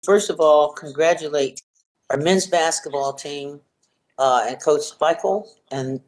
first of all congratulate our men's basketball team and Coach Spikel, and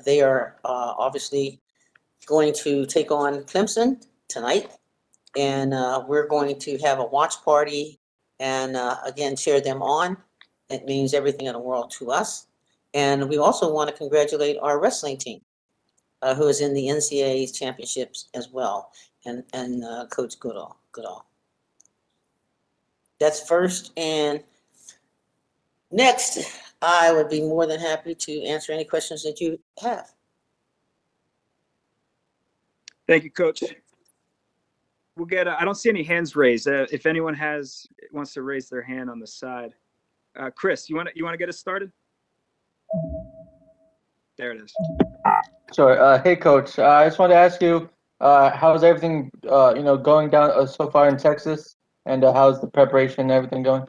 they are obviously going to take on Clemson tonight, and we're going to have a watch party and again cheer them on. It means everything in the world to us. And we also want to congratulate our wrestling team, who is in the NCAA championships as well, and Coach Goodall. That's first. And next, I would be more than happy to answer any questions that you have. Thank you, Coach. We'll get. I don't see any hands raised. If anyone wants to raise their hand on the side, Chris, you want to get us started? There it is. Sure. Hey, Coach. I just wanted to ask you, how's everything, going down so far in Texas, and how's the preparation and everything going?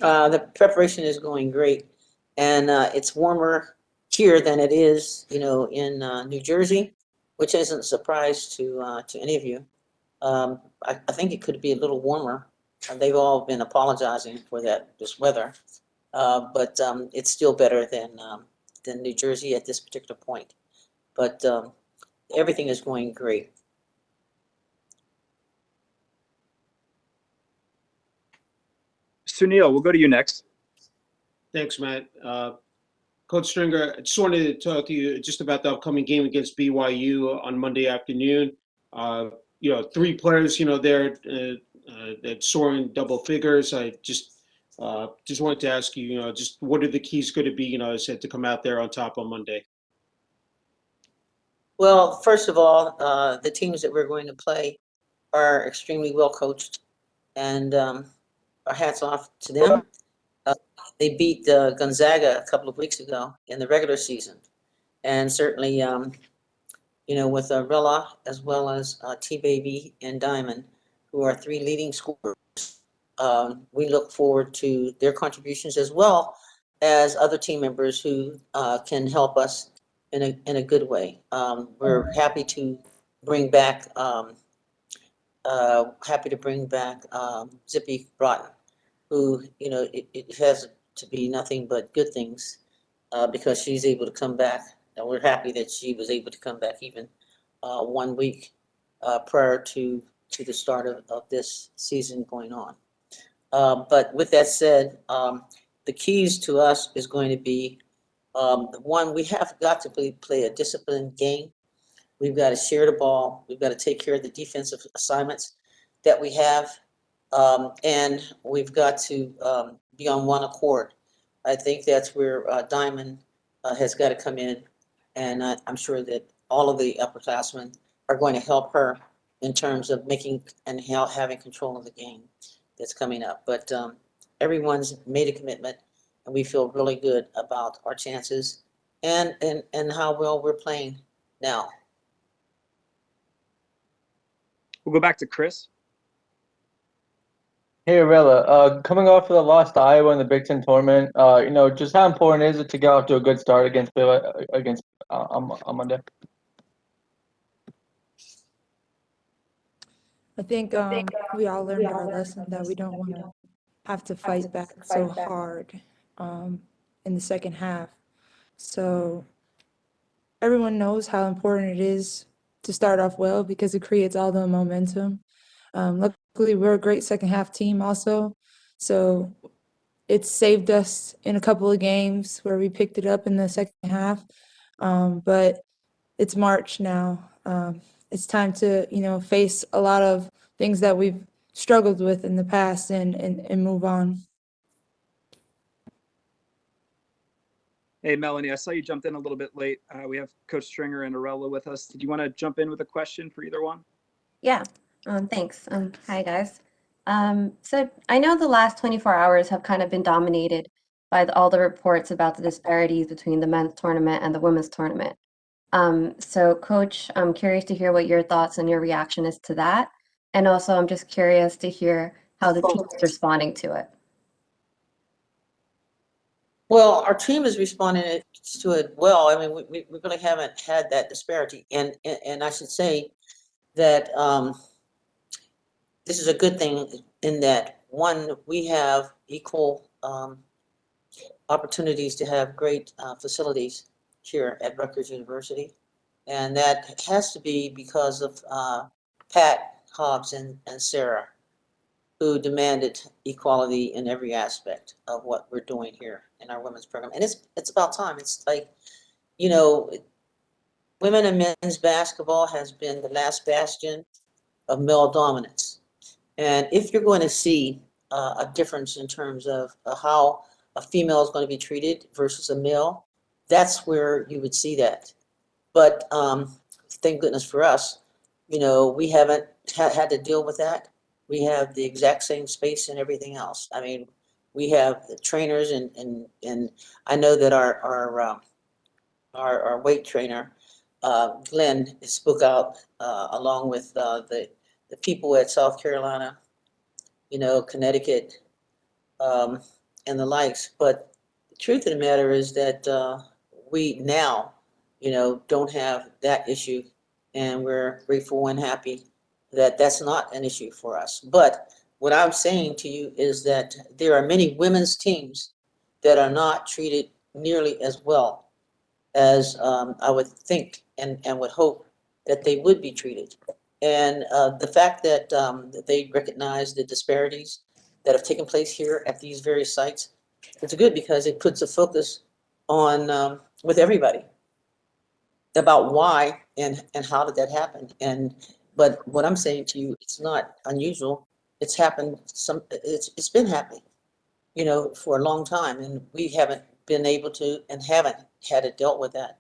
The preparation is going great, and it's warmer here than it is, in New Jersey, which isn't a surprise to any of you. I think it could be a little warmer. They've all been apologizing for this weather, but it's still better than New Jersey at this particular point. But everything is going great. Sunil, we'll go to you next. Thanks, Matt. Coach Stringer, I just wanted to talk to you just about the upcoming game against BYU on Monday afternoon. 3 players, there that soaring double figures. I just wanted to ask you, just what are the keys going to be, said to come out there on top on Monday? Well, first of all, the teams that we're going to play are extremely well coached, and our hats off to them. They beat Gonzaga a couple of weeks ago in the regular season, and certainly, with Rella as well as T-Baby and Diamond, who are 3 leading scorers, we look forward to their contributions as well as other team members who can help us in a good way. We're happy to bring back Zippy Broughton, who it has to be nothing but good things because she's able to come back, and we're happy that she was able to come back even 1 week prior to the start of this season going on. But with that said, the keys to us is going to be, one, we have got to play a disciplined game. We've got to share the ball. We've got to take care of the defensive assignments that we have. And we've got to be on one accord. I think that's where Diamond has got to come in. And I'm sure that all of the upperclassmen are going to help her in terms of making and having control of the game that's coming up. But everyone's made a commitment, and we feel really good about our chances and how well we're playing now. We'll go back to Chris. Hey, Arella. Coming off of the loss to Iowa in the Big Ten tournament, just how important is it to get off to a good start against on Monday? I think we all learned our lesson that we don't want to have to fight back so hard in the second half. So everyone knows how important it is to start off well because it creates all the momentum. Luckily, we're a great second half team also. So it's saved us in a couple of games where we picked it up in the second half. But it's March now. It's time to, face a lot of things that we've struggled with in the past and move on. Hey, Melanie, I saw you jumped in a little bit late. We have Coach Stringer and Arella with us. Did you want to jump in with a question for either one? Yeah, thanks. Hi, guys. So I know the last 24 hours have kind of been dominated by all the reports about the disparities between the men's tournament and the women's tournament. So Coach, I'm curious to hear what your thoughts and your reaction is to that. And also, I'm just curious to hear how the team is responding to it. Well, our team is responding to it well. I mean, we really haven't had that disparity. And I should say that this is a good thing in that one, we have equal opportunities to have great facilities here at Rutgers University. And that has to be because of Pat Hobbs and Sarah, who demanded equality in every aspect of what we're doing here in our women's program. And it's about time. It's like, you know, women and men's basketball has been the last bastion of male dominance. And if you're going to see a difference in terms of how a female is going to be treated versus a male, that's where you would see that. But thank goodness for us, you know, we haven't had to deal with that. We have the exact same space and everything else. I mean, we have the trainers, and I know that our weight trainer, Glenn, spoke out along with the people at South Carolina, you know, Connecticut, and the likes. But the truth of the matter is that we now, you know, don't have that issue, and we're grateful and happy that that's not an issue for us. But what I'm saying to you is that there are many women's teams that are not treated nearly as well as I would think and would hope that they would be treated. And the fact that they recognize the disparities that have taken place here at these various sites, it's good because it puts a focus on with everybody about why and how did that happen. But what I'm saying to you, it's not unusual. It's happened. It's been happening, you know, for a long time, and we haven't been able to and haven't had it dealt with that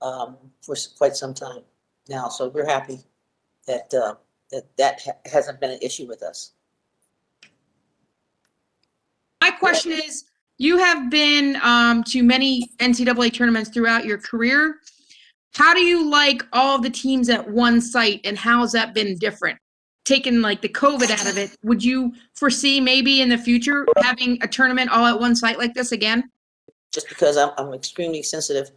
for quite some time now. So we're happy that hasn't been an issue with us. My question is, you have been to many NCAA tournaments throughout your career. How do you like all of the teams at one site, and how has that been different? Taking like the COVID out of it, would you foresee maybe in the future having a tournament all at one site like this again? Just because I'm extremely sensitive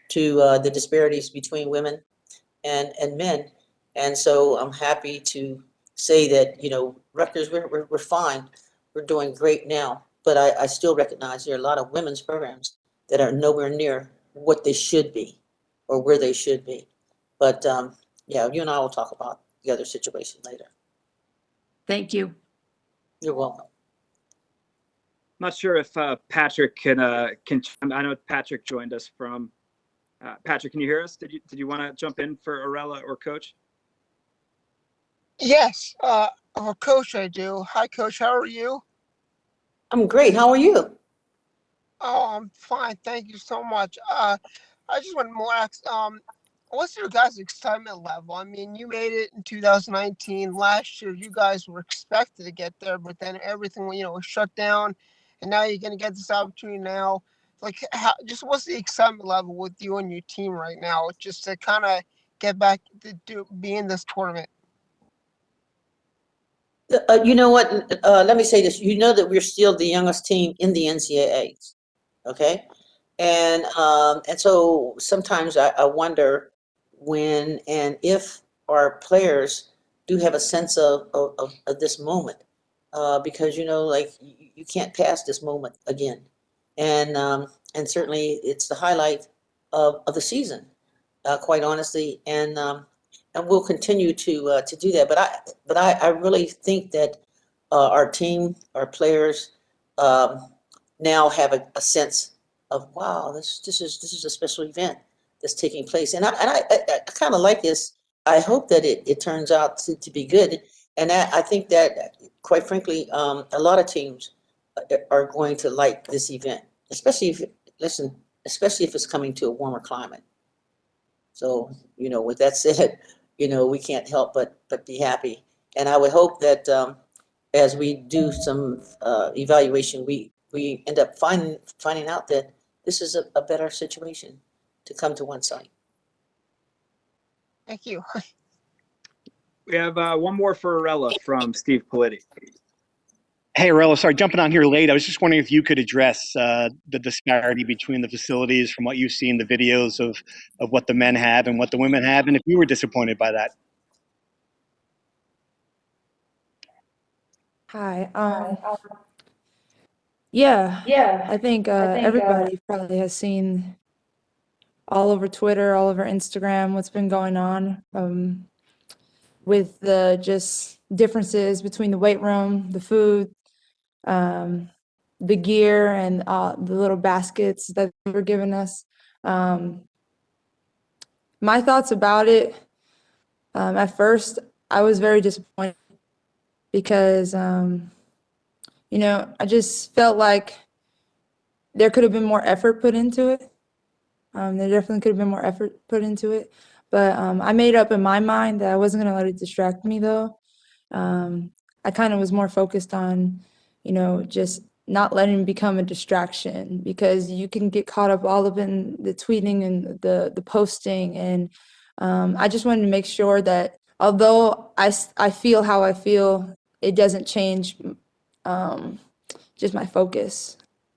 to the disparities between women and men, and so I'm happy to say that, you know, Rutgers, we're fine, we're doing great now. But I still recognize there are a lot of women's programs that are nowhere near what they should be or where they should be. But yeah, you and I will talk about the other situation later. Thank you. You're welcome. I'm not sure if Patrick can. I know Patrick joined us from. Patrick, can you hear us? Did you want to jump in for Arella or Coach? Yes, Coach, I do. Hi, Coach. How are you? I'm great. How are you? Oh, I'm fine. Thank you so much. I just want to ask, what's your guys' excitement level? I mean, you made it in 2019. Last year, you guys were expected to get there, but then everything, you know, was shut down, and now you're going to get this opportunity now. Like, just what's the excitement level with you and your team right now, just to kind of get back to be in this tournament? You know what? Let me say this. You know that we're still the youngest team in the NCAA, okay? And so sometimes I wonder when and if our players do have a sense of this moment, because, you know, like you can't pass this moment again, and certainly it's the highlight of the season, quite honestly, and we'll continue to do that. But I really think that our team, our players, now have a sense of, wow, this is a special event that's taking place, and I kind of like this. I hope that it turns out to be good, and I think that, quite frankly, a lot of teams are going to like this event, especially if it's coming to a warmer climate. So, you know, with that said, you know, we can't help but be happy. And I would hope that as we do some evaluation, we end up finding out that this is a better situation to come to one site. Thank you. We have one more for Arella from Steve Politti. Hey, Arella, sorry, jumping on here late. I was just wondering if you could address the disparity between the facilities from what you've seen, the videos of what the men have and what the women have, and if you were disappointed by that. Hi. Yeah, I think everybody probably has seen all over Twitter, all over Instagram, what's been going on with the just differences between the weight room, the food, the gear, and the little baskets that they were giving us. My thoughts about it, at first, I was very disappointed because, I just felt like there could have been more effort put into it. There definitely could have been more effort put into it. But I made up in my mind that I wasn't going to let it distract me, though. I kind of was more focused on, just not letting it become a distraction, because you can get caught up all up in the tweeting and the posting. And I just wanted to make sure that although I feel how I feel, it doesn't change just my focus.